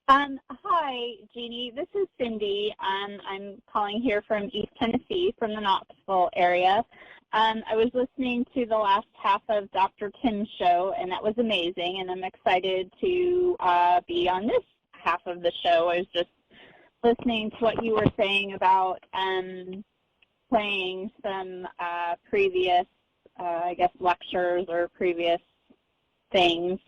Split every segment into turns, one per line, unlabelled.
Hi, Jeannie. This is Cindy. I'm calling here from East Tennessee, from the Knoxville area. I was listening to the last half of Dr. Tim's show, and that was amazing, and I'm excited to be on this half of the show. I was just listening to what you were saying about playing some previous, I guess, lectures or previous things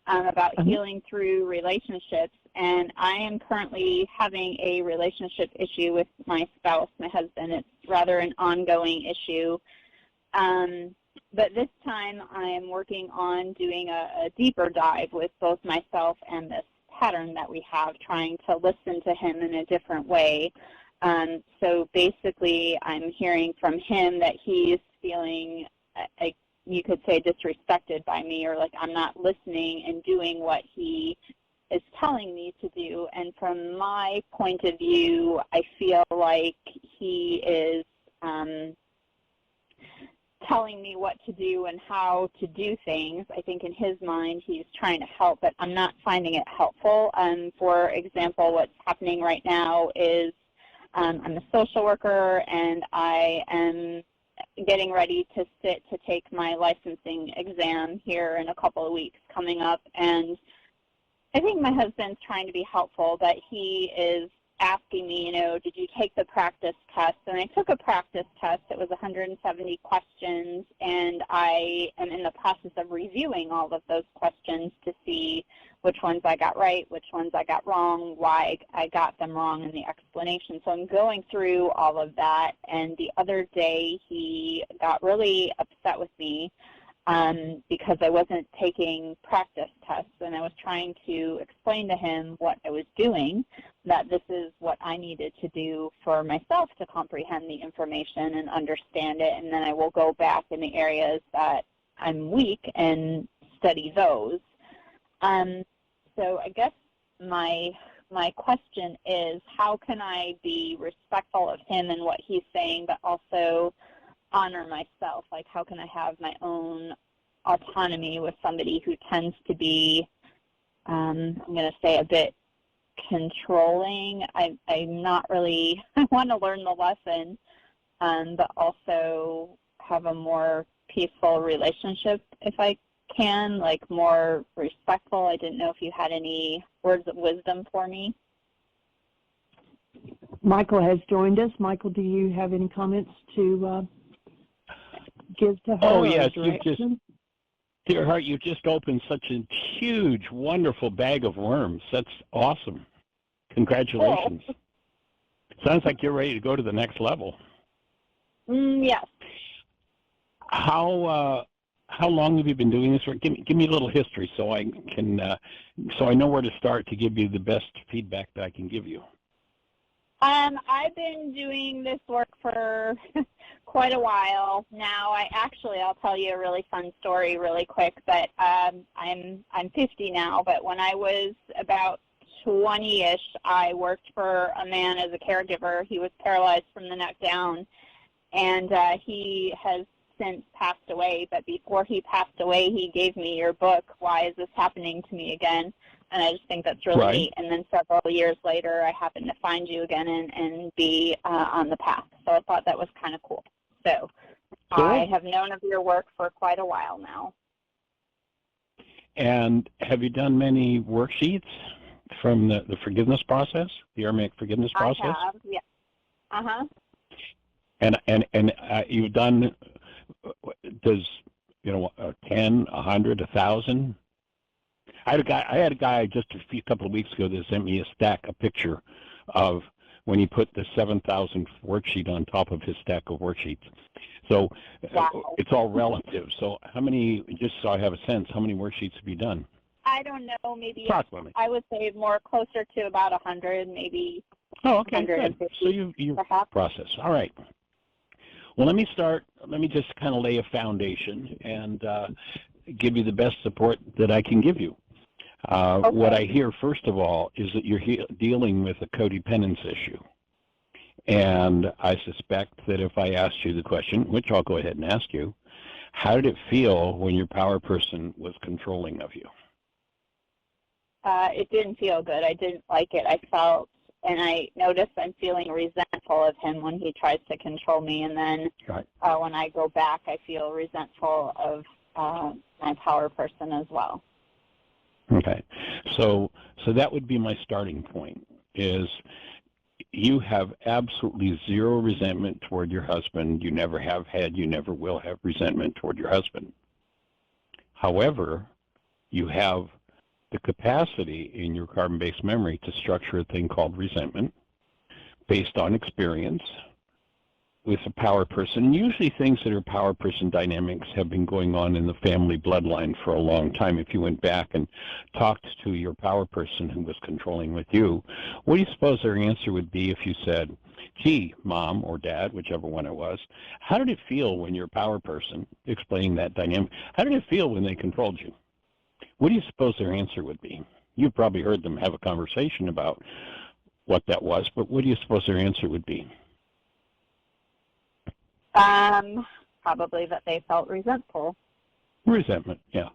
about healing through relationships. And I am currently having a relationship issue with my spouse, my husband. It's rather an ongoing issue. But this time I am working on doing a deeper dive with both myself and this pattern that we have, trying to listen to him in a different way. So basically I'm hearing from him that he's feeling, you could say, disrespected by me, or like I'm not listening and doing what he is telling me to do. And from my point of view, I feel like he is telling me what to do and how to do things. I think in his mind he's trying to help, but I'm not finding it helpful. For example, what's happening right now is I'm a social worker, and I am getting ready to sit to take my licensing exam here in a couple of weeks coming up. And I think my husband's trying to be helpful, but he is asking me, did you take the practice test? And I took a practice test. It was 170 questions, and I am in the process of reviewing all of those questions to see which ones I got right, which ones I got wrong, why I got them wrong, and the explanation. So I'm going through all of that, and the other day he got really upset with me because I wasn't taking practice tests, and I was trying to explain to him what I was doing, that this is what I needed to do for myself to comprehend the information and understand it, and then I will go back in the areas that I'm weak and study those. So I guess my question is, how can I be respectful of him and what he's saying, but also honor myself? Like, how can I have my own autonomy with somebody who tends to be, I'm going to say, a bit controlling? I'm not really, I want to learn the lesson, but also have a more peaceful relationship if I can, like more respectful. I didn't know if you had any words of wisdom for me.
Michael has joined us. Michael, do you have any comments to give to her?
Oh, yes. Dear heart, you just opened such a huge, wonderful bag of worms. That's awesome. Congratulations.
Cool.
Sounds like you're ready to go to the next level.
Yes.
How long have you been doing this work? Give me a little history so I can so I know where to start to give you the best feedback that I can give you.
I've been doing this work for quite a while now. I'll tell you a really fun story really quick, but I'm 50 now, but when I was about 20-ish, I worked for a man as a caregiver. He was paralyzed from the neck down, and he has since passed away, but before he passed away, he gave me your book, Why Is This Happening to Me Again? And I just think that's really neat. And then several years later, I happened to find you again and be on the path. So I thought that was kind of cool. So cool. I have known of your work for quite a while now.
And have you done many worksheets from the forgiveness process, the Aramaic forgiveness process?
I have, yeah. Uh-huh.
And you've done, does, 10, 100, 1,000? I had a guy just a couple of weeks ago that sent me a picture of when he put the 7,000 worksheet on top of his stack of worksheets. So wow. It's all relative. So how many, just so I have a sense, how many worksheets have you done?
I don't know, maybe
approximately.
I would say more closer to about 100, maybe.
Oh, okay, good. So you process. All right. Well, let me just kind of lay a foundation and give you the best support that I can give you. Okay. What I hear, first of all, is that you're dealing with a codependence issue. And I suspect that if I asked you the question, which I'll go ahead and ask you, how did it feel when your power person was controlling of you?
it didn't feel good. I didn't like it. I felt, and I noticed I'm feeling resentful of him when he tries to control me, and then when I go back, I feel resentful of my power person as well.
Okay, so that would be my starting point, is you have absolutely zero resentment toward your husband. You never have had, you never will have resentment toward your husband. However, you have the capacity in your carbon-based memory to structure a thing called resentment based on experience with a power person. Usually things that are power person dynamics have been going on in the family bloodline for a long time. If you went back and talked to your power person who was controlling with you, what do you suppose their answer would be if you said, gee, Mom or Dad, whichever one it was, how did it feel when your power person, explaining that dynamic, how did it feel when they controlled you? What do you suppose their answer would be? You've probably heard them have a conversation about what that was, but what do you suppose their answer would be?
Probably that they felt resentful.
Resentment, yeah.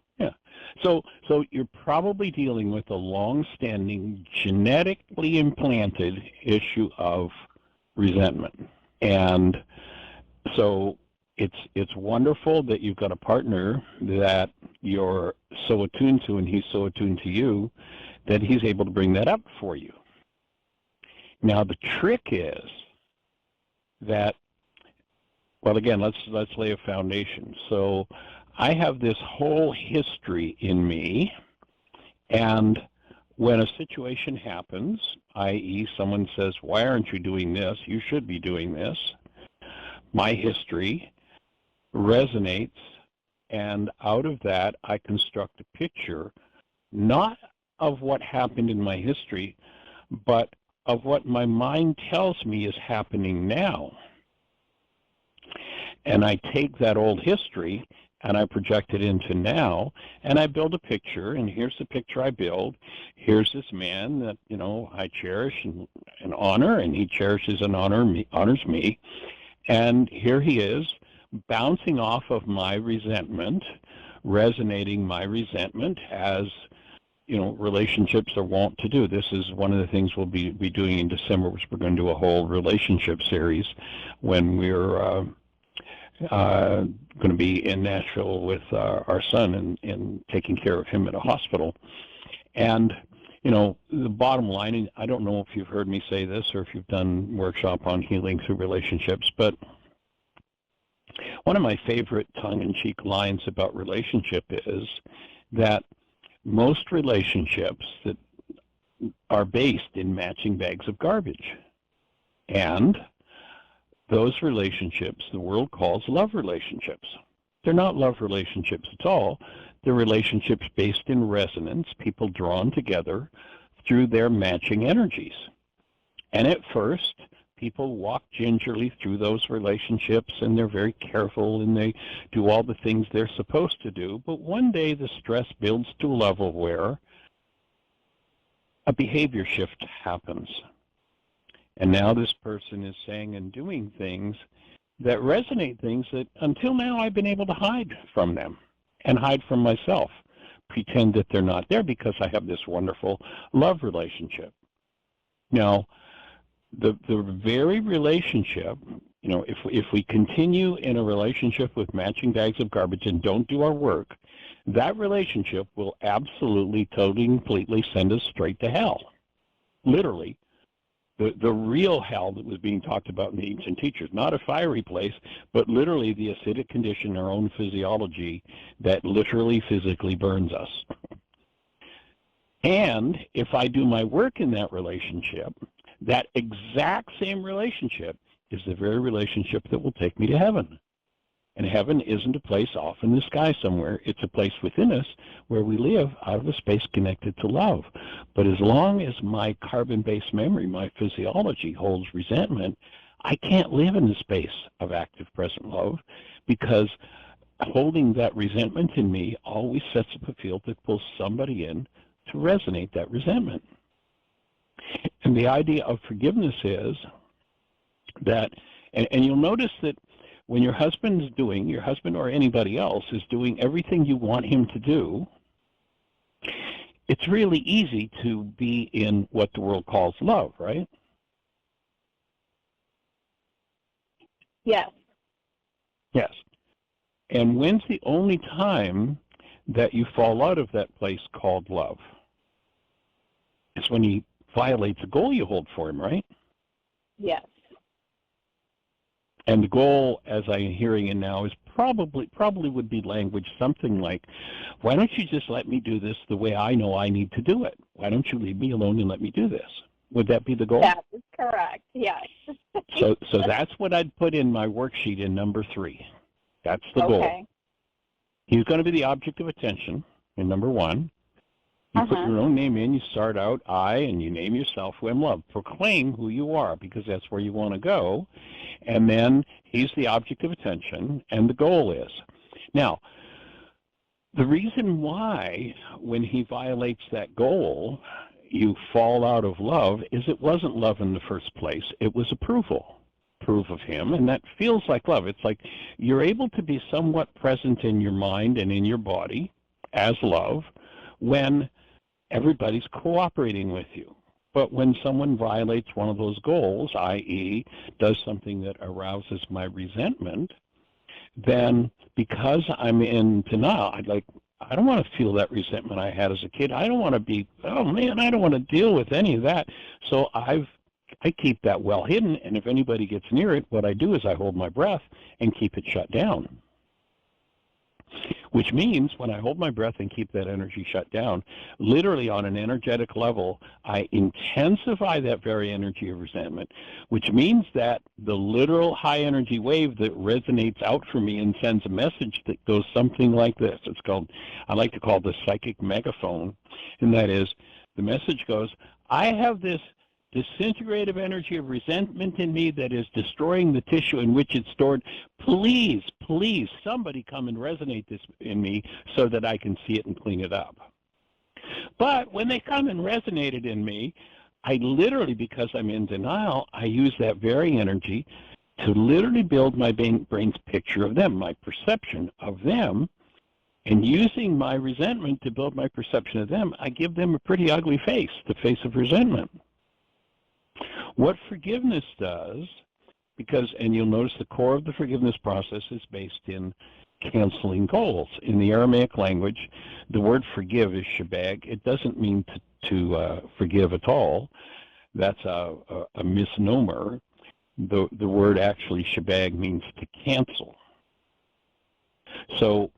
So you're probably dealing with a long-standing, genetically implanted issue of resentment. And so it's wonderful that you've got a partner that you're so attuned to, and he's so attuned to you that he's able to bring that up for you. Now the trick is that, well, again, let's lay a foundation. So I have this whole history in me, and when a situation happens, i.e. someone says, why aren't you doing this? You should be doing this. My history resonates, and out of that I construct a picture, not of what happened in my history, but of what my mind tells me is happening now. And I take that old history and I project it into now, and I build a picture, and here's the picture I build. Here's this man that, you know, I cherish and honor, and he cherishes and honors me. And here he is, bouncing off of my resentment, resonating my resentment as, you know, relationships are wont to do. This is one of the things we'll be doing in December, which we're going to do a whole relationship series when we're going to be in Nashville with our son and taking care of him at a hospital. And, you know, the bottom line, and I don't know if you've heard me say this or if you've done workshop on healing through relationships, but one of my favorite tongue-in-cheek lines about relationship is that most relationships that are based in matching bags of garbage. And those relationships the world calls love relationships. They're not love relationships at all. They're relationships based in resonance, people drawn together through their matching energies. And at first, people walk gingerly through those relationships, and they're very careful, and they do all the things they're supposed to do. But one day the stress builds to a level where a behavior shift happens. And now this person is saying and doing things that resonate, things that until now I've been able to hide from them and hide from myself, pretend that they're not there because I have this wonderful love relationship. Now, the very relationship, you know, if we continue in a relationship with matching bags of garbage and don't do our work, that relationship will absolutely, totally, completely send us straight to hell. Literally. The real hell that was being talked about in the ancient teachers, not a fiery place, but literally the acidic condition in our own physiology that literally physically burns us. And if I do my work in that relationship, that exact same relationship is the very relationship that will take me to heaven. And heaven isn't a place off in the sky somewhere. It's a place within us where we live out of a space connected to love. But as long as my carbon-based memory, my physiology holds resentment, I can't live in the space of active present love, because holding that resentment in me always sets up a field that pulls somebody in to resonate that resentment. And the idea of forgiveness is that, and you'll notice that when your husband or anybody else is doing everything you want him to do, it's really easy to be in what the world calls love, right?
Yes.
Yes. And when's the only time that you fall out of that place called love? It's when he violates a goal you hold for him, right?
Yes.
And the goal, as I'm hearing it now, is probably would be language something like, why don't you just let me do this the way I know I need to do it? Why don't you leave me alone and let me do this? Would that be the goal?
That is correct, yes.
So that's what I'd put in my worksheet in number 3. That's the goal.
Okay.
He's going to be the object of attention in number 1. You put your own name in, you start out I, and you name yourself who I'm loved. Proclaim who you are, because that's where you want to go. And then he's the object of attention, and the goal is. Now, the reason why, when he violates that goal, you fall out of love is it wasn't love in the first place. It was approval. Proof of him, and that feels like love. It's like you're able to be somewhat present in your mind and in your body as love when everybody's cooperating with you. But when someone violates one of those goals, i.e., does something that arouses my resentment, then because I'm in denial, I don't want to feel that resentment I had as a kid. I don't want to be, oh man, I don't want to deal with any of that. So I keep that well hidden, and if anybody gets near it, what I do is I hold my breath and keep it shut down. Which means when I hold my breath and keep that energy shut down, literally on an energetic level, I intensify that very energy of resentment, which means that the literal high energy wave that resonates out for me and sends a message that goes something like this. It's called, I like to call the psychic megaphone, and that is, the message goes, I have this disintegrative energy of resentment in me that is destroying the tissue in which it's stored. Please, please, somebody come and resonate this in me so that I can see it and clean it up. But when they come and resonate it in me, I literally, because I'm in denial, I use that very energy to literally build my brain's picture of them, my perception of them. And using my resentment to build my perception of them, I give them a pretty ugly face, the face of resentment. What forgiveness does, and you'll notice the core of the forgiveness process is based in canceling goals. In the Aramaic language, the word forgive is shabag. It doesn't mean to forgive at all. That's a misnomer. The word actually shabag means to cancel. So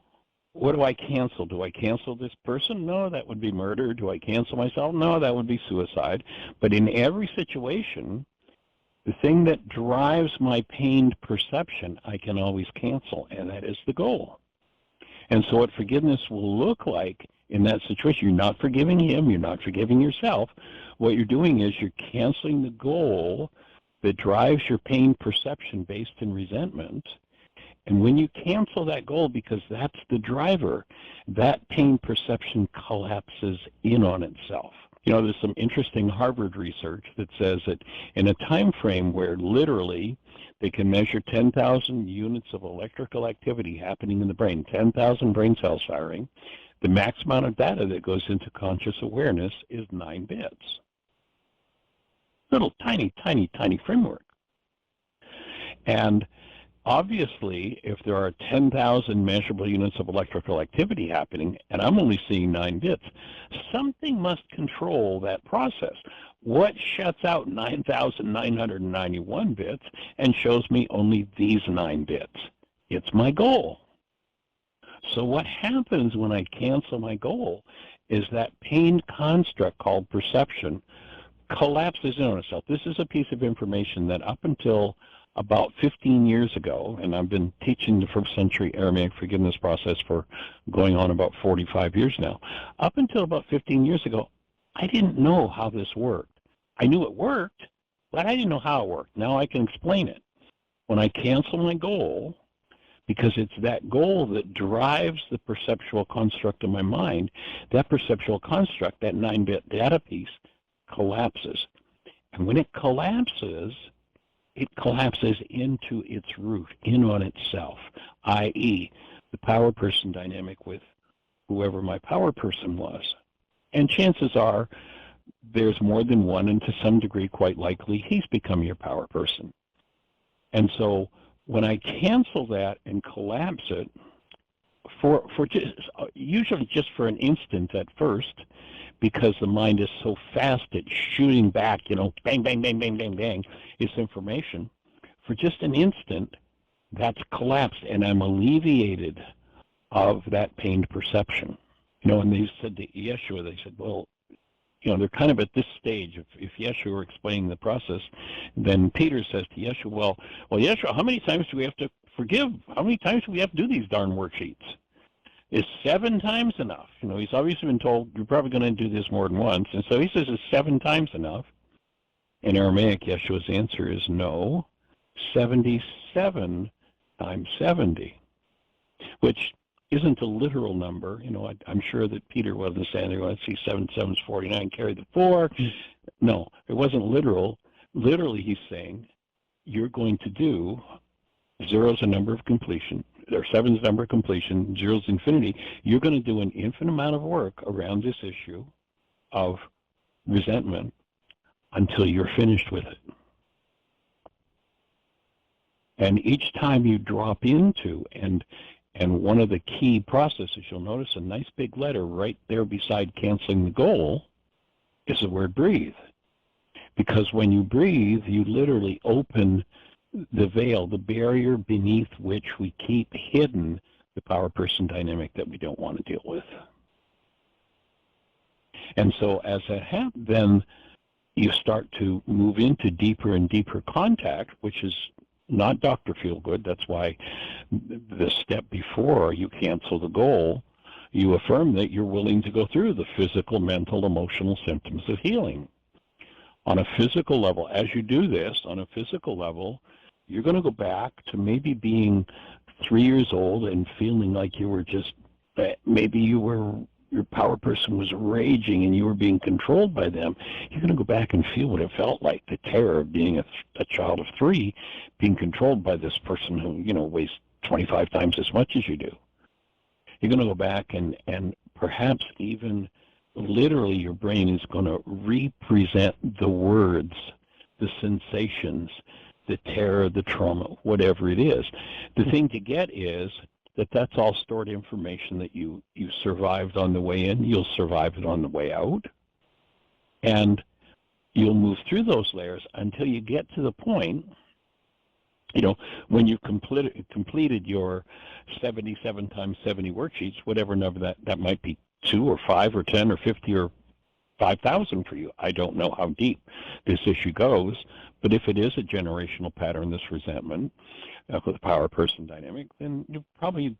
what do I cancel? Do I cancel this person? No, that would be murder. Do I cancel myself? No, that would be suicide. But in every situation, the thing that drives my pained perception, I can always cancel, and that is the goal. And so what forgiveness will look like in that situation, you're not forgiving him, you're not forgiving yourself. What you're doing is you're canceling the goal that drives your pain perception based in resentment. And when you cancel that goal, because that's the driver, that pain perception collapses in on itself. You know, there's some interesting Harvard research that says that in a time frame where literally they can measure 10,000 units of electrical activity happening in the brain, 10,000 brain cells firing, the max amount of data that goes into conscious awareness is 9 bits. Little tiny, tiny, tiny framework. And obviously, if there are 10,000 measurable units of electrical activity happening, and I'm only seeing 9 bits, something must control that process. What shuts out 9,991 bits and shows me only these 9 bits? It's my goal. So what happens when I cancel my goal is that pained construct called perception collapses in on itself. This is a piece of information that up until about 15 years ago, and I've been teaching the first century Aramaic forgiveness process for going on about 45 years now. Up until about 15 years ago, I didn't know how this worked. I knew it worked, but I didn't know how it worked. Now I can explain it. When I cancel my goal, because it's that goal that drives the perceptual construct of my mind, that perceptual construct, that 9-bit data piece, collapses. And when it collapses into its root, in on itself, i.e., the power person dynamic with whoever my power person was. And chances are there's more than one, and to some degree, quite likely, he's become your power person. And so when I cancel that and collapse it, for usually just for an instant at first, because the mind is so fast at shooting back, bang, bang, bang, bang, bang, bang, it's information. For just an instant, that's collapsed, and I'm alleviated of that pained perception. And they said to Yeshua, they said, well, they're kind of at this stage. If Yeshua were explaining the process, then Peter says to Yeshua, well, Yeshua, how many times do we have to forgive? How many times do we have to do these darn worksheets? Is 7 times enough? He's obviously been told you're probably going to do this more than once, and so he says, is 7 times enough? In Aramaic, Yeshua's answer is no, 77 times 70, which isn't a literal number. I'm sure that Peter wasn't saying they're going to see 7 sevens 49, carry the 4. No, it wasn't literal. Literally, he's saying you're going to do 0 is a number of completion, or 7 is a number of completion, 0 is infinity. You're going to do an infinite amount of work around this issue of resentment until you're finished with it. And each time you drop into, and one of the key processes, you'll notice a nice big letter right there beside canceling the goal is the word breathe. Because when you breathe, you literally open the veil, the barrier beneath which we keep hidden the power person dynamic that we don't want to deal with. And so as that happens, then you start to move into deeper and deeper contact, which is not Dr. Feelgood. That's why the step before you cancel the goal, you affirm that you're willing to go through the physical, mental, emotional symptoms of healing. On a physical level, as you do this, on a physical level, you're going to go back to maybe being 3 years old and feeling like you were just, maybe your power person was raging and you were being controlled by them. You're going to go back and feel what it felt like, the terror of being a child of 3, being controlled by this person who, weighs 25 times as much as you do. You're going to go back and perhaps even literally your brain is going to represent the words, the sensations, the terror, the trauma, whatever it is. The thing to get is that that's all stored information that you survived on the way in. You'll survive it on the way out. And you'll move through those layers until you get to the point, when you completed your 77 times 70 worksheets, whatever number that might be, 2 or 5 or 10 or 50 or 5,000 for you. I don't know how deep this issue goes, but if it is a generational pattern, this resentment with the power person dynamic, then you'll probably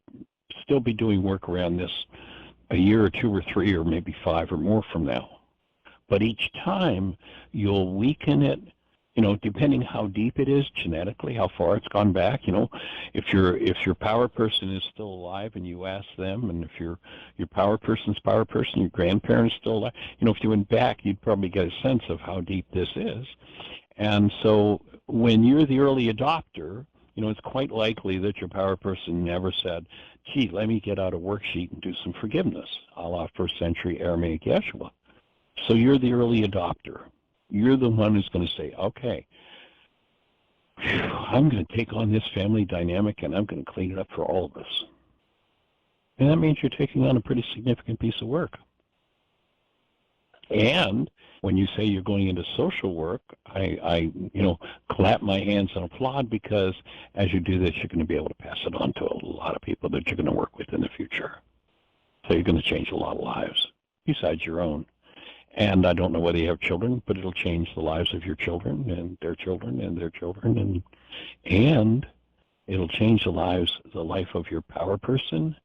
still be doing work around this a year or 2 or 3 or maybe 5 or more from now. But each time you'll weaken it, depending how deep it is genetically, how far it's gone back. If your power person is still alive and you ask them, and if your power person's power person, your grandparents still alive, if you went back, you'd probably get a sense of how deep this is. And so when you're the early adopter, it's quite likely that your power person never said, gee, let me get out a worksheet and do some forgiveness, a la first century Aramaic Yeshua. So you're the early adopter. You're the one who's going to say, okay, I'm going to take on this family dynamic and I'm going to clean it up for all of us. And that means you're taking on a pretty significant piece of work. And when you say you're going into social work, I clap my hands and applaud, because as you do this, you're going to be able to pass it on to a lot of people that you're going to work with in the future. So you're going to change a lot of lives besides your own. And I don't know whether you have children, but it'll change the lives of your children and their children and their children, and it'll change the life of your power person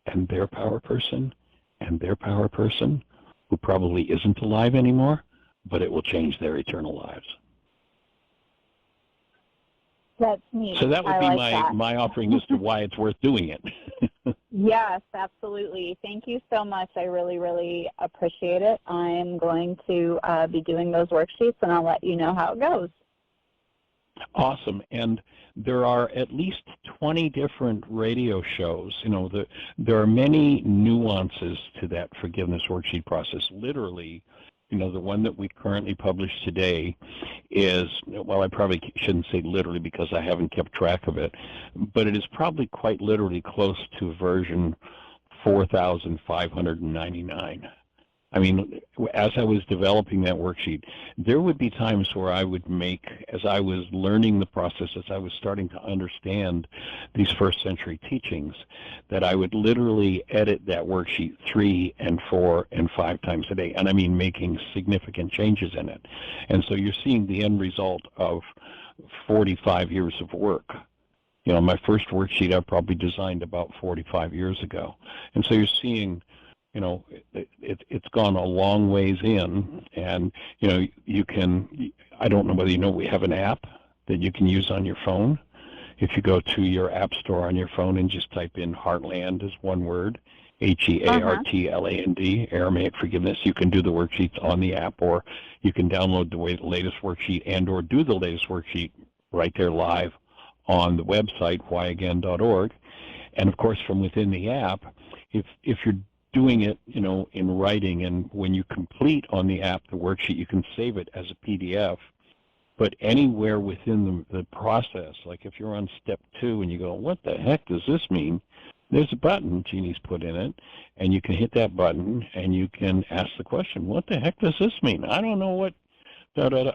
and their power person and their power person, who probably isn't alive anymore, but it will change their eternal lives.
That's neat.
So that would be my offering as to why it's worth doing it.
Yes, absolutely. Thank you so much. I really, really appreciate it. I'm going to be doing those worksheets, and I'll let you know how it goes.
Awesome. And there are at least 20 different radio shows. There are many nuances to that forgiveness worksheet process. Literally, the one that we currently publish today is, well, I probably shouldn't say literally because I haven't kept track of it, but it is probably quite literally close to version 4,599. I mean, as I was developing that worksheet, there would be times where I would make, as I was learning the process, as I was starting to understand these first century teachings, that I would literally edit that worksheet 3 and 4 and 5 times a day, and I mean making significant changes in it. And so you're seeing the end result of 45 years of work. My first worksheet I probably designed about 45 years ago. And so you're seeing, it's gone a long ways in, and you can, I don't know whether we have an app that you can use on your phone. If you go to your app store on your phone and just type in Heartland as one word, Heartland, Aramaic forgiveness, you can do the worksheets on the app, or you can download the latest worksheet and or do the latest worksheet right there live on the website, whyagain.org. And of course, from within the app, if you're doing it, in writing, and when you complete on the app the worksheet, you can save it as a PDF. But anywhere within the process, like if you're on step 2 and you go, what the heck does this mean? There's a button Jeannie's put in it, and you can hit that button and you can ask the question, what the heck does this mean? I don't know what,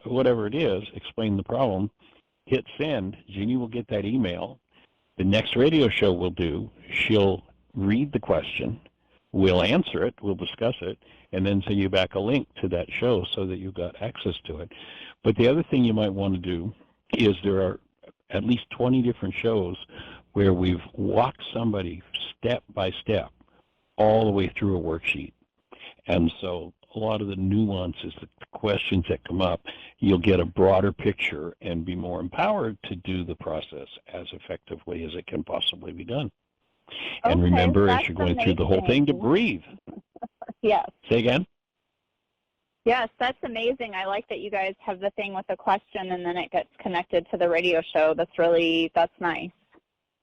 whatever it is, explain the problem, hit send. Jeannie will get that email. The next radio show we'll do, she'll read the question, we'll answer it, we'll discuss it, and then send you back a link to that show so that you've got access to it. But the other thing you might want to do is there are at least 20 different shows where we've walked somebody step by step all the way through a worksheet. And so a lot of the nuances, the questions that come up, you'll get a broader picture and be more empowered to do the process as effectively as it can possibly be done. And remember, as you're going through the whole thing, to breathe.
Yes.
Say again?
Yes, that's amazing. I like that you guys have the thing with the question and then it gets connected to the radio show. That's nice.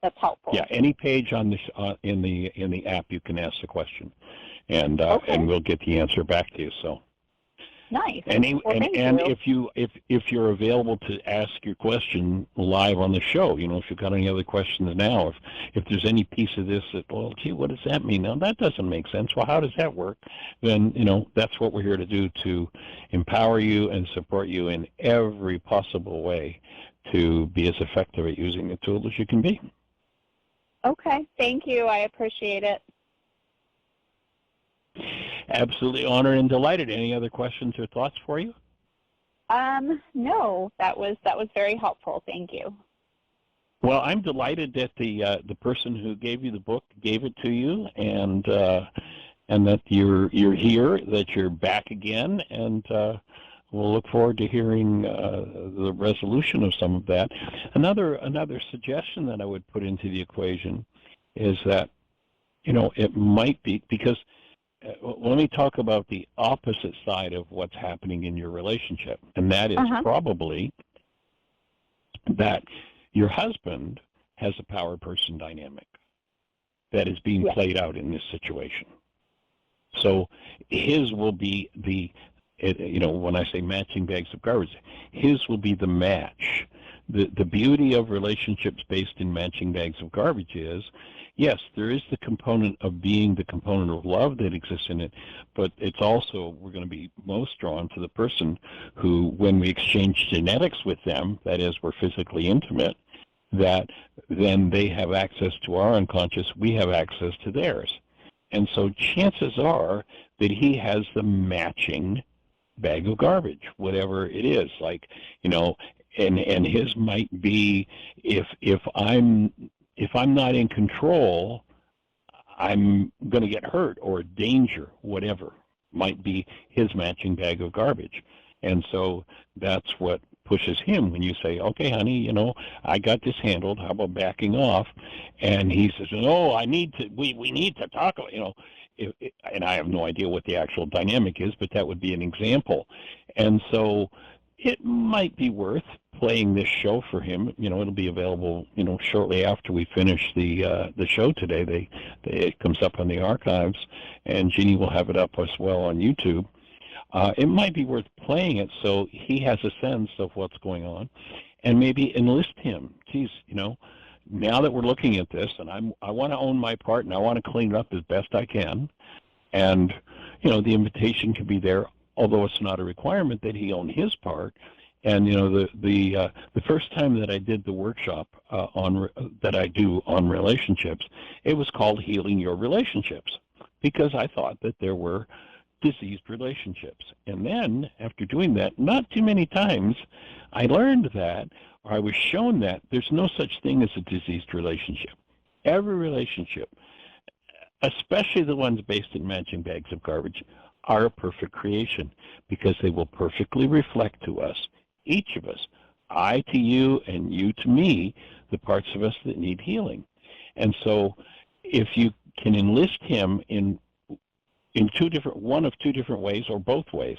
That's helpful.
Yeah, any page on this in the app, you can ask the question, and we'll get the answer back to you. So.
Nice.
And if you're available to ask your question live on the show, if you've got any other questions now, if there's any piece of this that, well, gee, what does that mean? Now that doesn't make sense. Well, how does that work? Then that's what we're here to do, to empower you and support you in every possible way to be as effective at using the tool as you can be.
Okay. Thank you. I appreciate it.
Absolutely honored and delighted. Any other questions or thoughts for you?
No, that was very helpful. Thank you.
Well, I'm delighted that the person who gave you the book gave it to you, and that you're here, that you're back again, and we'll look forward to hearing the resolution of some of that. Another suggestion that I would put into the equation is that it might be because. Let me talk about the opposite side of what's happening in your relationship, and that is probably that your husband has a power person dynamic that is being played out in this situation. So his will be when I say matching bags of garbage, his will be the match. The beauty of relationships based in matching bags of garbage is, yes, there is the component of being the component of love that exists in it, but it's also, we're going to be most drawn to the person who, when we exchange genetics with them, that is, we're physically intimate, that then they have access to our unconscious, we have access to theirs. And so chances are that he has the matching bag of garbage, whatever it is, like, and his might be, if I'm not in control, I'm going to get hurt, or danger, whatever might be his matching bag of garbage. And so that's what pushes him when you say, okay, honey, I got this handled. How about backing off? And he says, no, we need to talk, and I have no idea what the actual dynamic is, but that would be an example. And so it might be worth playing this show for him. It'll be available, shortly after we finish the show today. It comes up on the archives, and Jeannie will have it up as well on YouTube. It might be worth playing it so he has a sense of what's going on, and maybe enlist him. Geez, now that we're looking at this, and I want to own my part, and I want to clean it up as best I can, and the invitation can be there, although it's not a requirement that he own his part. And the first time that I did the workshop that I do on relationships, it was called Healing Your Relationships, because I thought that there were diseased relationships. And then after doing that, not too many times, I learned that, or I was shown that there's no such thing as a diseased relationship. Every relationship, especially the ones based in matching bags of garbage, are a perfect creation, because they will perfectly reflect to us, each of us, I to you and you to me, the parts of us that need healing. And so if you can enlist him in one of two different ways, or both ways.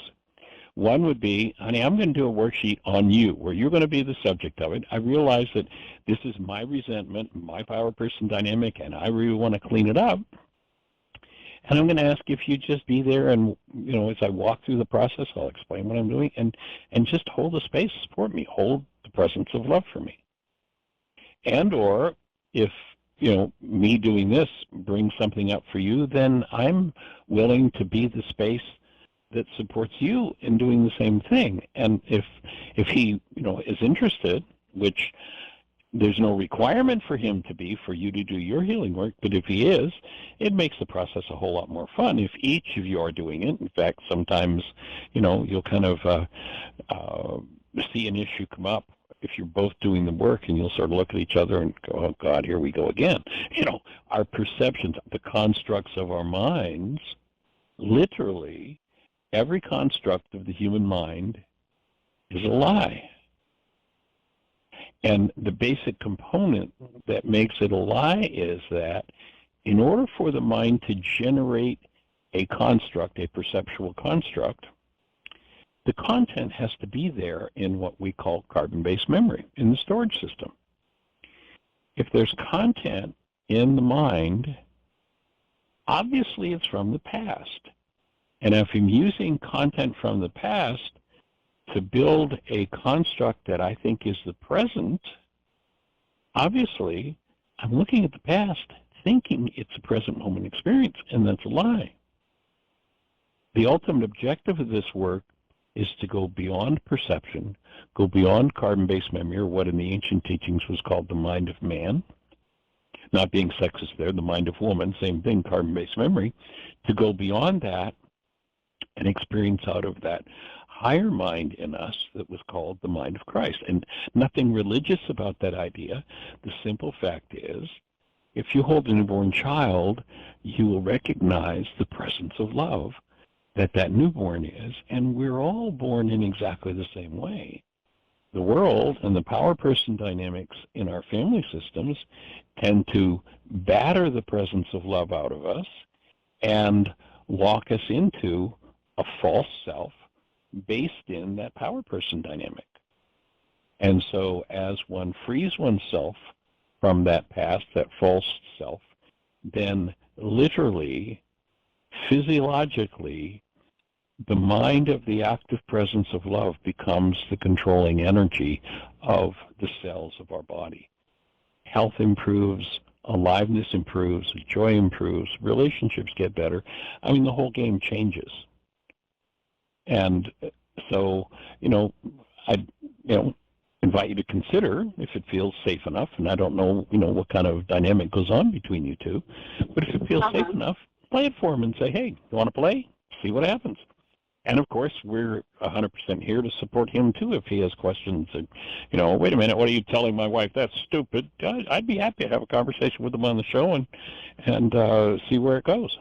One would be, honey, I'm going to do a worksheet on you, where you're going to be the subject of it. I realize that this is my resentment, my power person dynamic, and I really want to clean it up. And I'm going to ask if you just be there, and as I walk through the process, I'll explain what I'm doing, and just hold the space, support me, hold the presence of love for me. And or if me doing this brings something up for you, then I'm willing to be the space that supports you in doing the same thing. And if he is interested, which there's no requirement for him to be, for you to do your healing work, but if he is, it makes the process a whole lot more fun if each of you are doing it. In fact, sometimes you'll kind of see an issue come up if you're both doing the work, and you'll sort of look at each other and go, oh God, here we go again. Our perceptions, the constructs of our minds, literally every construct of the human mind is a lie. And the basic component that makes it a lie is that in order for the mind to generate a construct, a perceptual construct, the content has to be there in what we call carbon-based memory, in the storage system. If there's content in the mind, obviously it's from the past. And if I'm using content from the past to build a construct that I think is the present, obviously I'm looking at the past thinking it's a present moment experience, and that's a lie. The ultimate objective of this work is to go beyond perception, go beyond carbon-based memory, or what in the ancient teachings was called the mind of man. Not being sexist there, the mind of woman, same thing, carbon-based memory, to go beyond that and experience out of that higher mind in us that was called the mind of Christ. And nothing religious about that idea. The simple fact is, if you hold a newborn child, you will recognize the presence of love that newborn is, and we're all born in exactly the same way. The world and the power person dynamics in our family systems tend to batter the presence of love out of us and lock us into a false self based in that power person dynamic. And so as one frees oneself from that past, that false self, then literally, physiologically, the mind of the active presence of love becomes the controlling energy of the cells of our body. Health improves, aliveness improves, joy improves, relationships get better. I mean, the whole game changes. And so, I invite you to consider if it feels safe enough, and I don't know, what kind of dynamic goes on between you two, but if it feels safe enough, play it for him and say, hey, you want to play? See what happens. And of course, we're 100% here to support him too if he has questions. And, wait a minute, what are you telling my wife? That's stupid. I'd be happy to have a conversation with him on the show and see where it goes.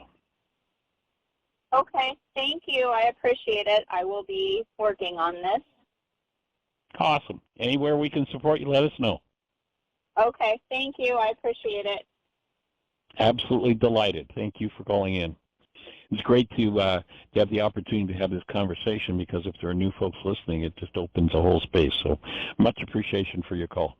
Okay, thank you. I appreciate it. I will be working on this.
Awesome. Anywhere we can support you, let us know.
Okay, thank you. I appreciate it.
Absolutely delighted. Thank you for calling in. It's great to have the opportunity to have this conversation, because if there are new folks listening, it just opens a whole space. So much appreciation for your call.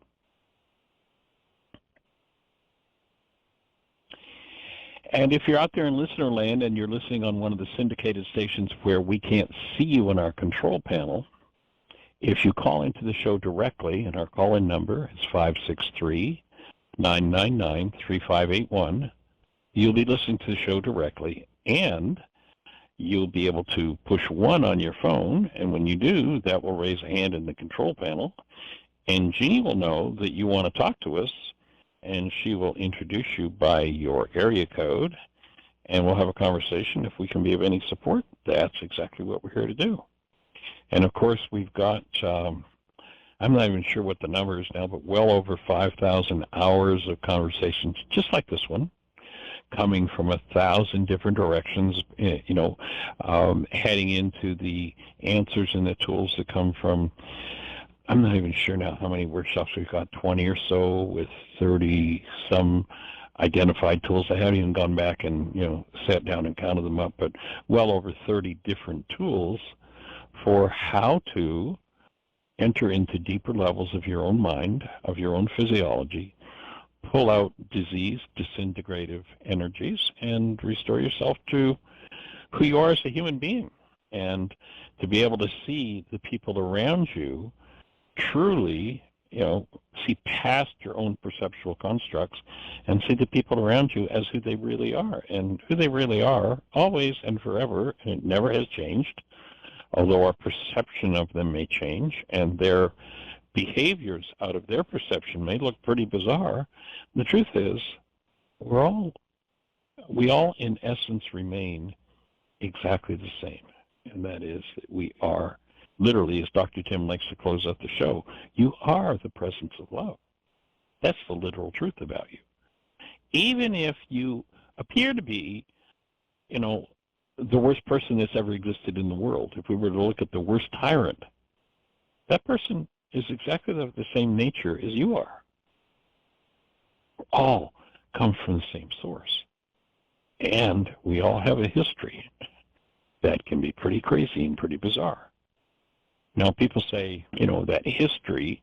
And if you're out there in listener land and you're listening on one of the syndicated stations where we can't see you in our control panel, if you call into the show directly, and our call-in number is 563-999-3581, you'll be listening to the show directly, and you'll be able to push 1 on your phone, and when you do, that will raise a hand in the control panel, and Jeannie will know that you want to talk to us, and she will introduce you by your area code, and we'll have a conversation. If we can be of any support, that's exactly what we're here to do. And of course, we've got, I'm not even sure what the number is now, but well over 5,000 hours of conversations just like this one, coming from 1,000 different directions, heading into the answers and the tools that come from, I'm not even sure now how many workshops we've got, 20 or so, with 30 some identified tools. I haven't even gone back and sat down and counted them up, but well over 30 different tools for how to enter into deeper levels of your own mind, of your own physiology, pull out disease, disintegrative energies, and restore yourself to who you are as a human being, and to be able to see the people around you truly, see past your own perceptual constructs and see the people around you as who they really are. And who they really are, always and forever, and it never has changed, although our perception of them may change, and their behaviors out of their perception may look pretty bizarre. The truth is, we all in essence remain exactly the same, and that is that we are, literally, as Dr. Tim likes to close out the show, you are the presence of love. That's the literal truth about you. Even if you appear to be, the worst person that's ever existed in the world, if we were to look at the worst tyrant, that person is exactly of the same nature as you are. We all come from the same source. And we all have a history that can be pretty crazy and pretty bizarre. Now, people say, that history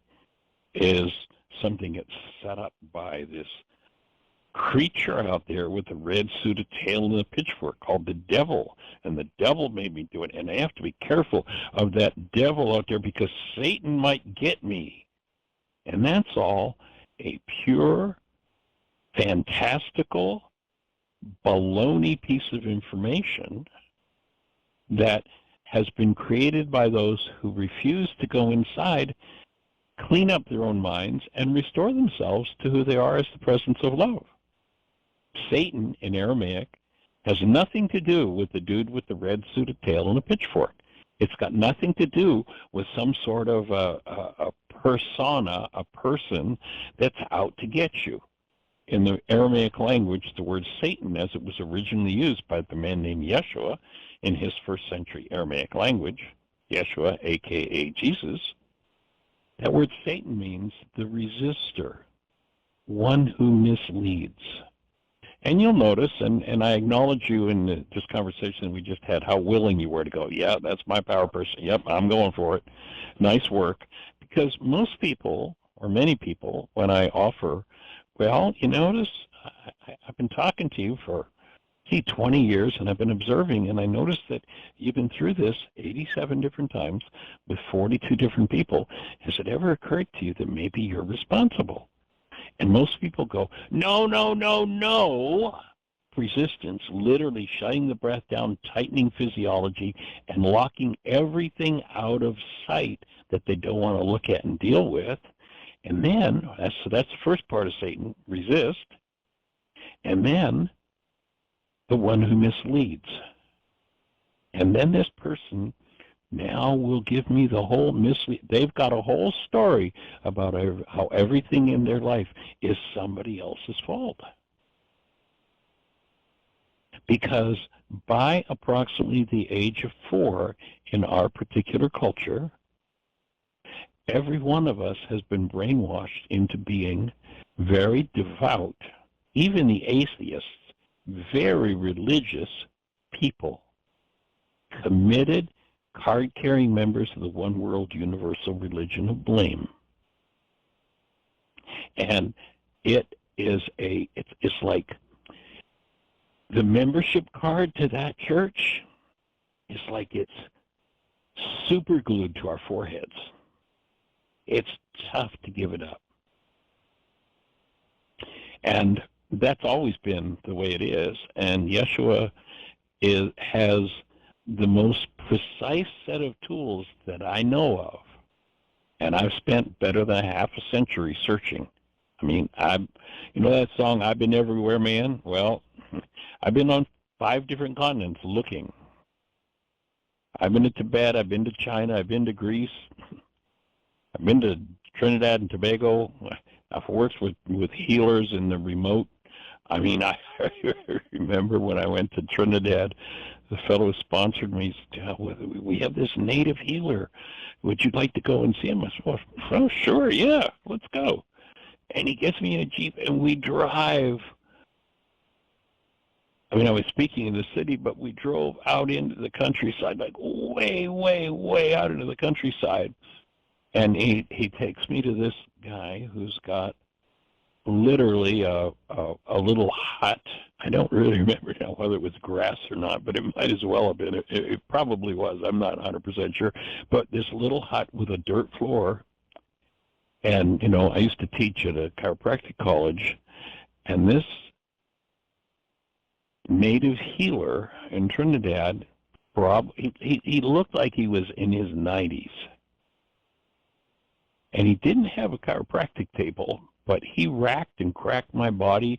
is something that's set up by this creature out there with a red suited tail and a pitchfork called the devil, and the devil made me do it, and I have to be careful of that devil out there because Satan might get me. And that's all a pure, fantastical, baloney piece of information that has been created by those who refuse to go inside, clean up their own minds, and restore themselves to who they are as the presence of love. Satan, in Aramaic, has nothing to do with the dude with the red suited tail and a pitchfork. It's got nothing to do with some sort of a persona, a person that's out to get you. In the Aramaic language, the word Satan, as it was originally used by the man named Yeshua in his first century Aramaic language, Yeshua, a.k.a. Jesus, that word Satan means the resistor, one who misleads. And you'll notice, and I acknowledge you in this conversation we just had, how willing you were to go, yeah, that's my power person. Yep, I'm going for it. Nice work. Because most people, or many people, when I offer, well, you notice, I've been talking to you for, 20 years, and I've been observing, and I noticed that you've been through this 87 different times with 42 different people. Has it ever occurred to you that maybe you're responsible? And most people go, no, no, no, no. Resistance, literally shutting the breath down, tightening physiology, and locking everything out of sight that they don't want to look at and deal with. And then, that's the first part of Satan, resist. And then, the one who misleads. And then this person now will give me the whole mislead. They've got a whole story about how everything in their life is somebody else's fault. Because by approximately the age of 4 in our particular culture, every one of us has been brainwashed into being very devout, even the atheists, very religious people, committed, card-carrying members of the one world universal religion of blame. And it's like the membership card to that church is like it's super glued to our foreheads. It's tough to give it up. And that's always been the way it is. And Yeshua has the most precise set of tools that I know of. And I've spent better than half a century searching. I mean, you know that song, I've Been Everywhere, Man? Well, I've been on 5 different continents looking. I've been to Tibet, I've been to China, I've been to Greece, I've been to Trinidad and Tobago. I've worked with healers in the remote. I mean, I remember when I went to Trinidad, the fellow who sponsored me said, we have this native healer. Would you like to go and see him? I said, well, sure, yeah, let's go. And he gets me in a Jeep, and we drive. I mean, I was speaking in the city, but we drove out into the countryside, like way, way, way out into the countryside. And he takes me to this guy who's got literally a little hut. I don't really remember now whether it was grass or not, but it might as well have been. It probably was. I'm not 100% sure. But this little hut with a dirt floor. And, you know, I used to teach at a chiropractic college, and this native healer in Trinidad, he looked like he was in his 90s. And he didn't have a chiropractic table, but he racked and cracked my body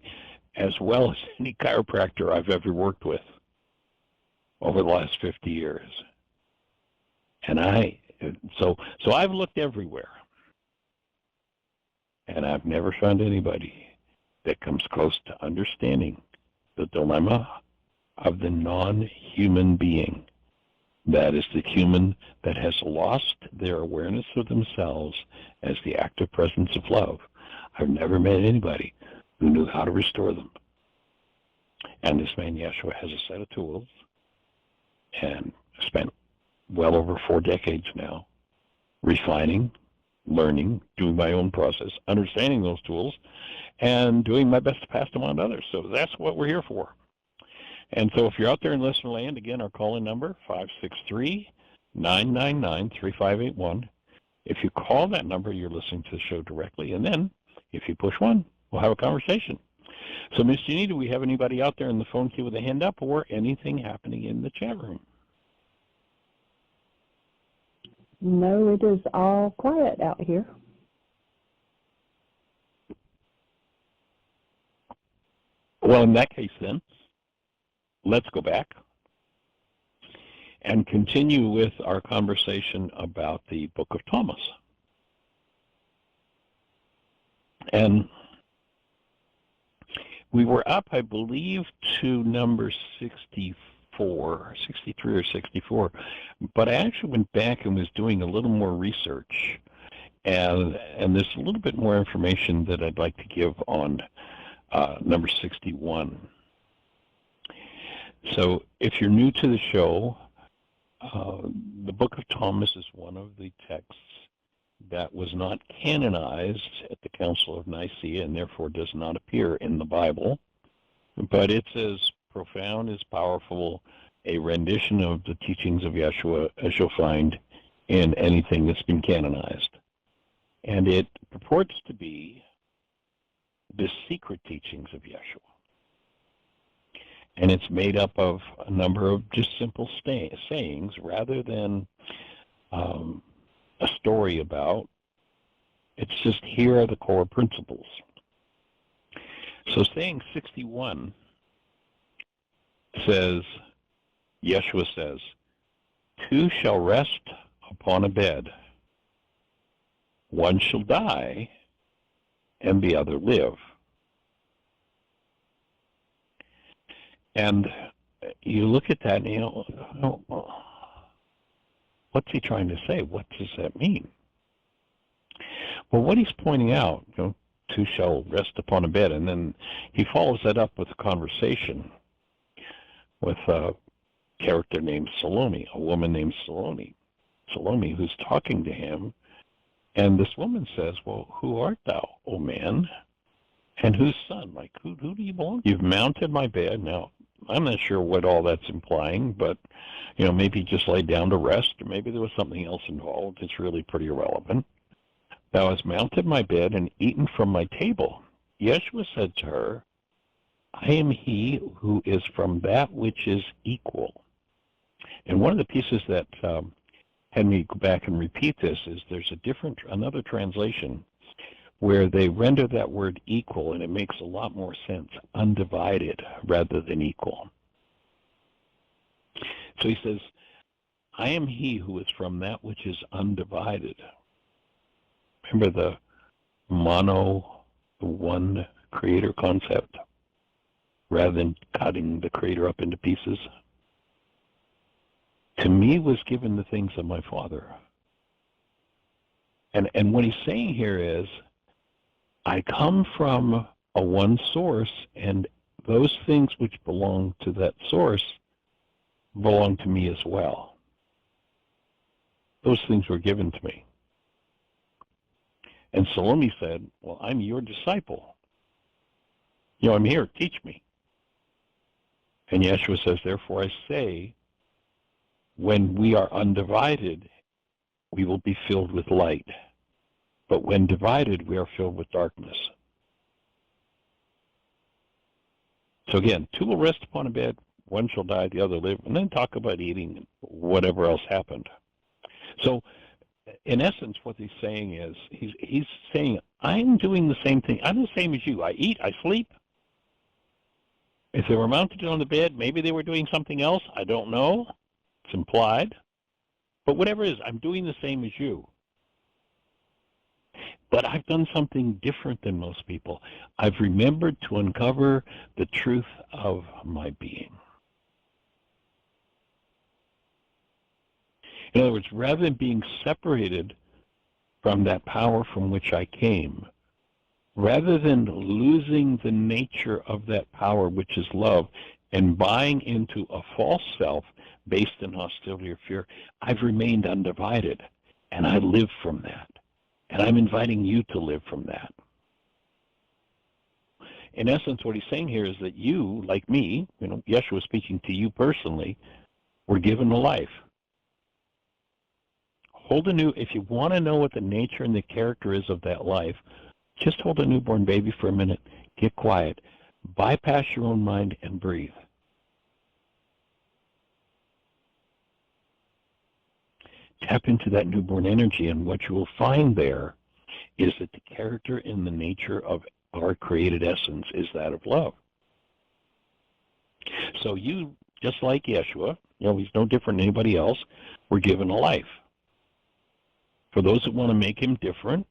as well as any chiropractor I've ever worked with over the last 50 years. And so I've looked everywhere. And I've never found anybody that comes close to understanding the dilemma of the non-human being. That is the human that has lost their awareness of themselves as the active presence of love. I've never met anybody who knew how to restore them. And this man, Yeshua, has a set of tools, and spent well over 4 decades now refining, learning, doing my own process, understanding those tools, and doing my best to pass them on to others. So that's what we're here for. And so if you're out there in listener land, again, our call-in number, 563-999-3581. If you call that number, you're listening to the show directly. And then if you push 1, we'll have a conversation. So, Ms. Jeannie, do we have anybody out there in the phone queue with a hand up or anything happening in the chat room?
No, it is all quiet out here.
Well, in that case, then, let's go back and continue with our conversation about the Book of Thomas. And we were up, I believe, to number 63 or 64, but I actually went back and was doing a little more research, and there's a little bit more information that I'd like to give on number 61. So if you're new to the show, the Book of Thomas is one of the texts that was not canonized at the Council of Nicaea and therefore does not appear in the Bible, but it's as profound, as powerful a rendition of the teachings of Yeshua as you'll find in anything that's been canonized. And it purports to be the secret teachings of Yeshua. And it's made up of a number of just simple sayings rather than a story about. It's just, here are the core principles. So saying 61 says, Yeshua says, 2 shall rest upon a bed. 1 shall die, and the other live. And you look at that and you know, what's he trying to say? What does that mean? Well, what he's pointing out, 2 shall rest upon a bed, and then he follows that up with a conversation with character named Salome, a woman named Salome, who's talking to him. And this woman says, well, who art thou, O man? And whose son? Like, who do you belong to? You've mounted my bed. Now, I'm not sure what all that's implying, but, maybe just laid down to rest, or maybe there was something else involved. It's really pretty irrelevant. Thou hast mounted my bed and eaten from my table. Yeshua said to her, I am he who is from that which is equal. And one of the pieces that had me go back and repeat this is there's another translation where they render that word equal, and it makes a lot more sense, undivided rather than equal. So he says, I am he who is from that which is undivided. Remember the the one creator concept, rather than cutting the creator up into pieces? To me was given the things of my Father. And what he's saying here is, I come from a one source, and those things which belong to that source belong to me as well. Those things were given to me. And Salome said, well, I'm your disciple. I'm here, teach me. And Yeshua says, therefore I say, when we are undivided, we will be filled with light. But when divided, we are filled with darkness. So again, two will rest upon a bed, one shall die, the other live, and then talk about eating and whatever else happened. So in essence, what he's saying is, he's saying, I'm doing the same thing. I'm the same as you. I eat, I sleep. If they were mounted on the bed, maybe they were doing something else. I don't know. It's implied. But whatever it is, I'm doing the same as you. But I've done something different than most people. I've remembered to uncover the truth of my being. In other words, rather than being separated from that power from which I came, rather than losing the nature of that power, which is love, and buying into a false self based in hostility or fear, I've remained undivided, and I live from that. And I'm inviting you to live from that. In essence, what he's saying here is that you, like me, Yeshua speaking to you personally, were given a life. If you want to know what the nature and the character is of that life, just hold a newborn baby for a minute, get quiet, bypass your own mind, and breathe. Tap into that newborn energy, and what you will find there is that the character and the nature of our created essence is that of love. So you, just like Yeshua, he's no different than anybody else, were given a life. For those that want to make him different,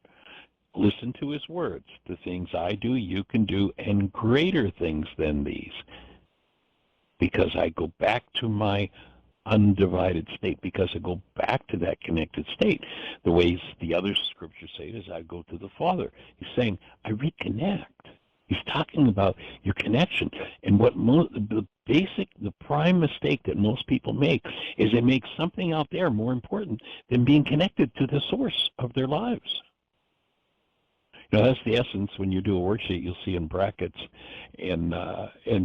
listen to his words. The things I do, you can do, and greater things than these. Because I go back to my undivided state, because I go back to that connected state. The ways the other scriptures say it is, I go to the Father. He's saying, I reconnect. He's talking about your connection. And what the prime mistake that most people make is they make something out there more important than being connected to the source of their lives. That's the essence. When you do a worksheet, you'll see in brackets in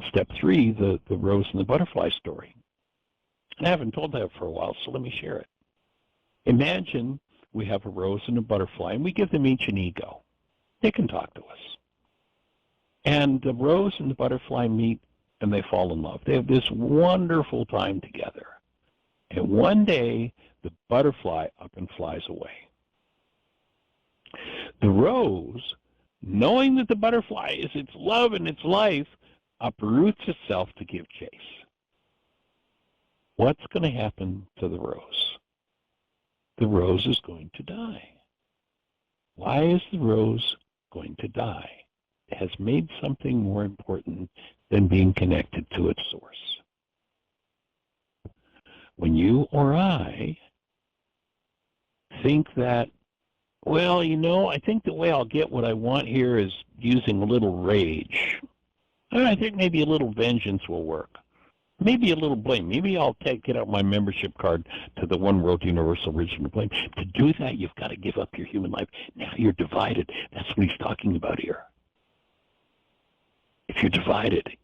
step 3, the rose and the butterfly story. And I haven't told that for a while, so let me share it. Imagine we have a rose and a butterfly, and we give them each an ego. They can talk to us. And the rose and the butterfly meet, and they fall in love. They have this wonderful time together. And one day, the butterfly up and flies away. The rose, knowing that the butterfly is its love and its life, uproots itself to give chase. What's going to happen to the rose? The rose is going to die. Why is the rose going to die? It has made something more important than being connected to its source. When you or I think that, well, I think the way I'll get what I want here is using a little rage. I think maybe a little vengeance will work. maybe a little blame. Maybe I'll get out my membership card to the One World Universal Religion of Blame. To do that, you've got to give up your human life. Now you're divided. That's what he's talking about here. If you're divided.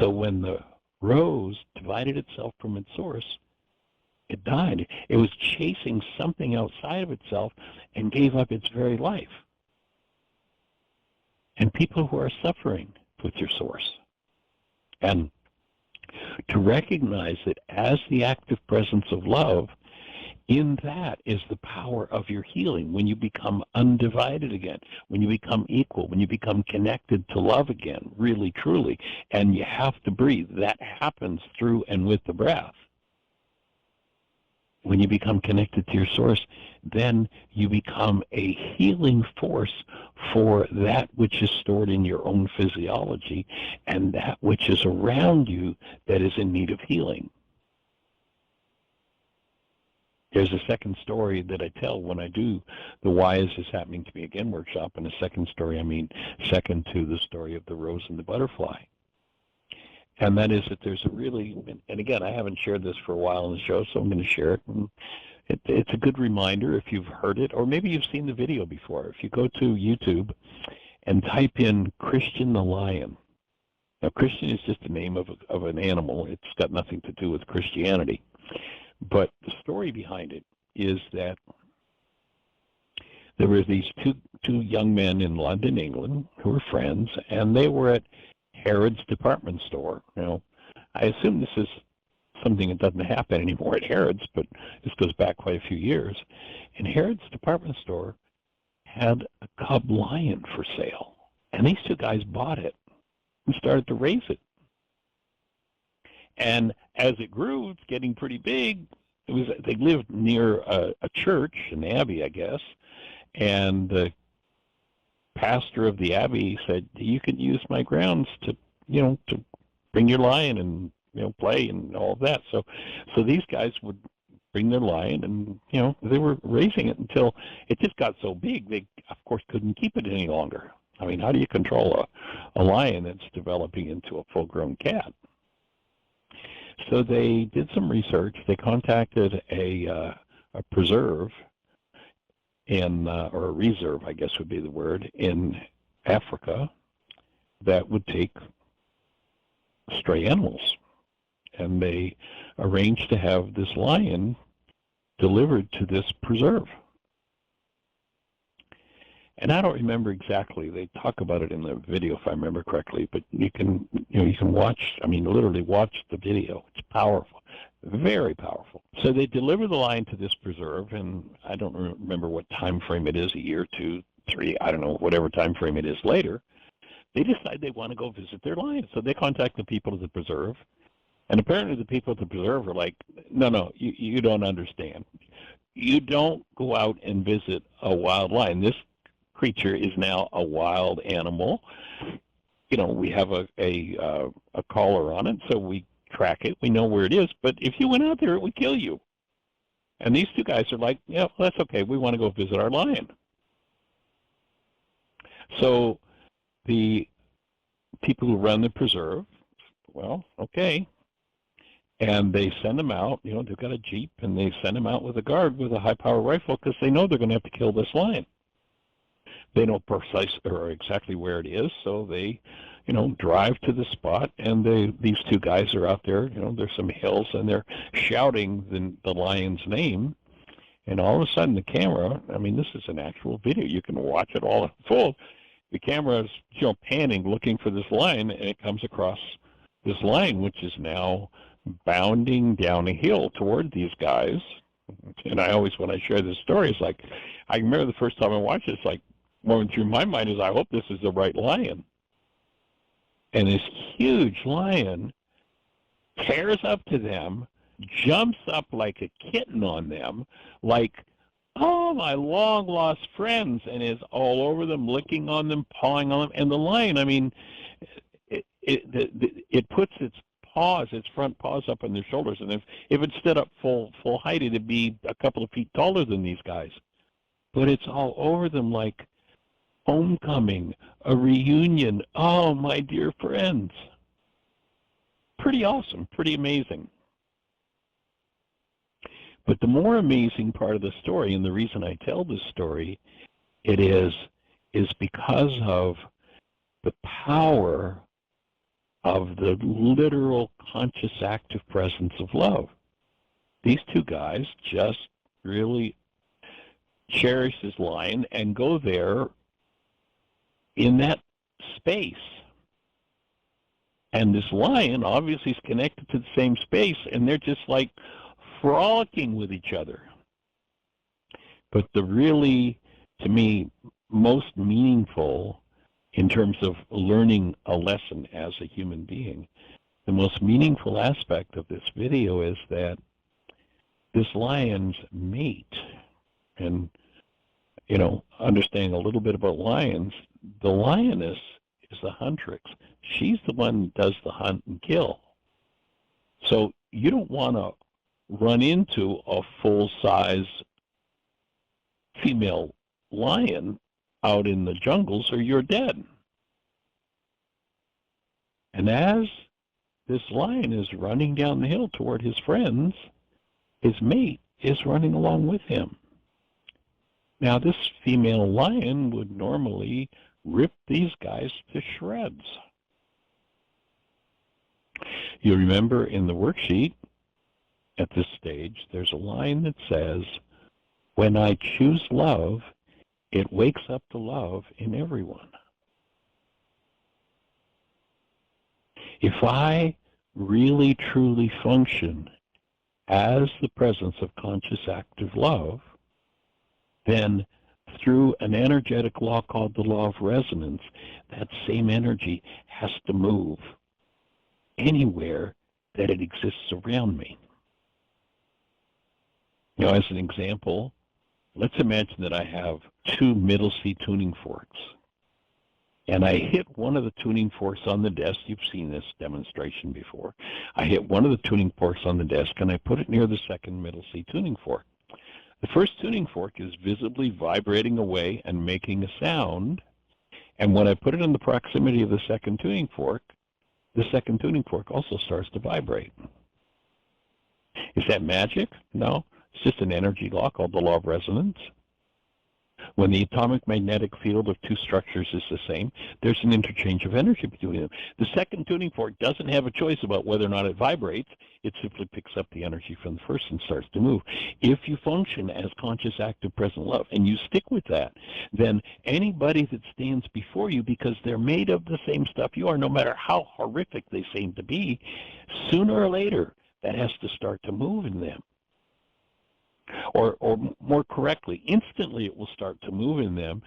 So when the rose divided itself from its source, it died. It was chasing something outside of itself and gave up its very life. And people who are suffering with your source. And to recognize that as the active presence of love, in that is the power of your healing. When you become undivided again, when you become equal, when you become connected to love again, really, truly, and you have to breathe. That happens through and with the breath. When you become connected to your source, then you become a healing force for that which is stored in your own physiology and that which is around you that is in need of healing. There's a second story that I tell when I do the Why Is This Happening to Me Again workshop. And a second story, I mean second to the story of the rose and the butterfly. And that is that there's a really, and again, I haven't shared this for a while on the show, so I'm going to share it. And it's a good reminder if you've heard it, or maybe you've seen the video before. If you go to YouTube and type in Christian the Lion. Now, Christian is just the name of an animal. It's got nothing to do with Christianity. But the story behind it is that there were these two young men in London, England, who were friends, and they were at Harrods department store. Now, I assume this is something that doesn't happen anymore at Harrods, but this goes back quite a few years. And Harrods department store had a cub lion for sale, and these two guys bought it and started to raise it. And as it grew, it's getting pretty big. They lived near a church, an abbey, I guess, and the pastor of the abbey said, "You can use my grounds to bring your lion and play and all of that." So these guys would bring their lion, and they were raising it until it just got so big they, of course, couldn't keep it any longer. I mean, how do you control a lion that's developing into a full-grown cat? So they did some research. They contacted a preserve or a reserve, I guess would be the word, in Africa that would take stray animals. And they arranged to have this lion delivered to this preserve. And I don't remember exactly. They talk about it in the video, if I remember correctly. But you can watch. I mean, literally watch the video. It's powerful, very powerful. So they deliver the lion to this preserve, and I don't remember what time frame it is—a year, 2, 3, I don't know, whatever time frame it is later. They decide they want to go visit their lion, so they contact the people of the preserve, and apparently the people at the preserve are like, "No, you don't understand. You don't go out and visit a wild lion. This creature is now a wild animal. We have a collar on it, so we track it. We know where it is. But if you went out there, it would kill you." And these two guys are like, "Yeah, well, that's okay. We want to go visit our lion." So the people who run the preserve, well, okay. And they send them out. They've got a Jeep, and they send them out with a guard with a high-power rifle because they know they're going to have to kill this lion. They know precise or exactly where it is, so they, drive to the spot, and these two guys are out there. There's some hills, and they're shouting the lion's name, and all of a sudden the camera, I mean, this is an actual video. You can watch it all unfold. The camera is, panning, looking for this lion, and it comes across this lion, which is now bounding down a hill toward these guys. And I always, when I share this story, it's like, I remember the first time I watched it, it's like, going through my mind is, I hope this is the right lion. And this huge lion tears up to them, jumps up like a kitten on them, like, "Oh, my long-lost friends," and is all over them, licking on them, pawing on them. And the lion, I mean, it puts its front paws up on their shoulders, and if it stood up full height, it'd be a couple of feet taller than these guys. But it's all over them like, homecoming, a reunion. Oh, my dear friends. Pretty awesome, pretty amazing. But the more amazing part of the story, and the reason I tell this story, is because of the power of the literal conscious active presence of love. These two guys just really cherish this lion and go there in that space. And this lion obviously is connected to the same space, and they're just like frolicking with each other. But the really, to me, most meaningful in terms of learning a lesson as a human being, the most meaningful aspect of this video is that this lion's mate, and, you know, understanding a little bit about lions, the lioness is the huntress. She's the one that does the hunt and kill. So you don't want to run into a full-size female lion out in the jungles or you're dead. And as this lion is running down the hill toward his friends, his mate is running along with him. Now, this female lion would normally rip these guys to shreds. You remember in the worksheet at this stage, there's a line that says, "When I choose love, it wakes up the love in everyone." If I really truly function as the presence of conscious active love, then through an energetic law called the law of resonance, that same energy has to move anywhere that it exists around me. Now, as an example, let's imagine that I have two middle C tuning forks. And I hit one of the tuning forks on the desk. You've seen this demonstration before. I hit one of the tuning forks on the desk, and I put it near the second middle C tuning fork. The first tuning fork is visibly vibrating away and making a sound. And when I put it in the proximity of the second tuning fork also starts to vibrate. Is that magic? No. It's just an energy law called the law of resonance. When the atomic magnetic field of two structures is the same, there's an interchange of energy between them. The second tuning fork doesn't have a choice about whether or not it vibrates. It simply picks up the energy from the first and starts to move. If you function as conscious, active, present love, and you stick with that, then anybody that stands before you, because they're made of the same stuff you are, no matter how horrific they seem to be, sooner or later, that has to start to move in them. Or more correctly, instantly it will start to move in them,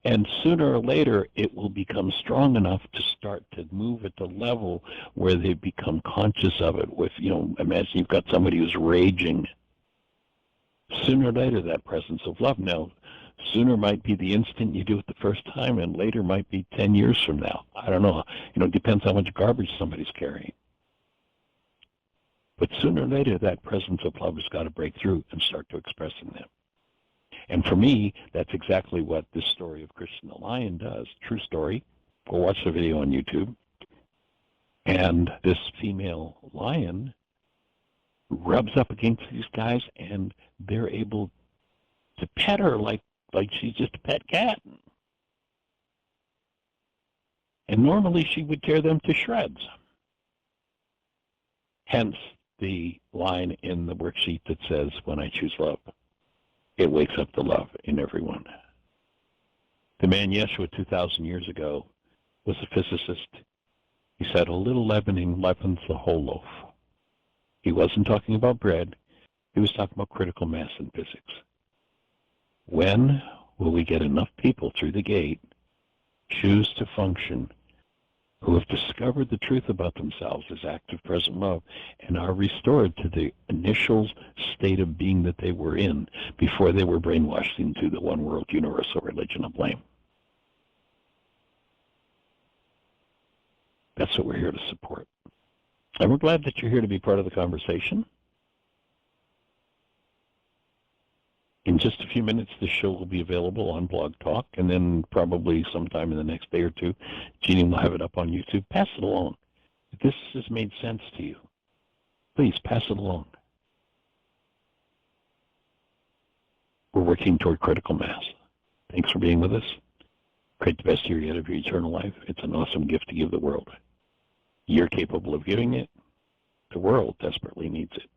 and sooner or later it will become strong enough to start to move at the level where they become conscious of it. With, you know, imagine you've got somebody who's raging. Sooner or later, that presence of love. Now, sooner might be the instant you do it the first time, and later might be 10 years from now. I don't know. You know, it depends how much garbage somebody's carrying. But sooner or later, that presence of love has got to break through and start to express in them. And for me, that's exactly what this story of Christian the Lion does. True story. Go watch the video on YouTube. And this female lion rubs up against these guys, and they're able to pet her like she's just a pet cat. And normally she would tear them to shreds. Hence the line in the worksheet that says, "When I choose love, it wakes up the love in everyone." The man Yeshua 2,000 years ago was a physicist. He said, "A little leavening leavens the whole loaf." He wasn't talking about bread. He was talking about critical mass in physics. When will we get enough people through the gate, choose to function, who have discovered the truth about themselves as active present love and are restored to the initial state of being that they were in before they were brainwashed into the one world universal religion of blame? That's what we're here to support. And we're glad that you're here to be part of the conversation. in just a few minutes, this show will be available on Blog Talk, and then probably sometime in the next day or two, Jeannie will have it up on YouTube. Pass it along. If this has made sense to you, please pass it along. We're working toward critical mass. Thanks for being with us. Create the best year yet of your eternal life. It's an awesome gift to give the world. You're capable of giving it. The world desperately needs it.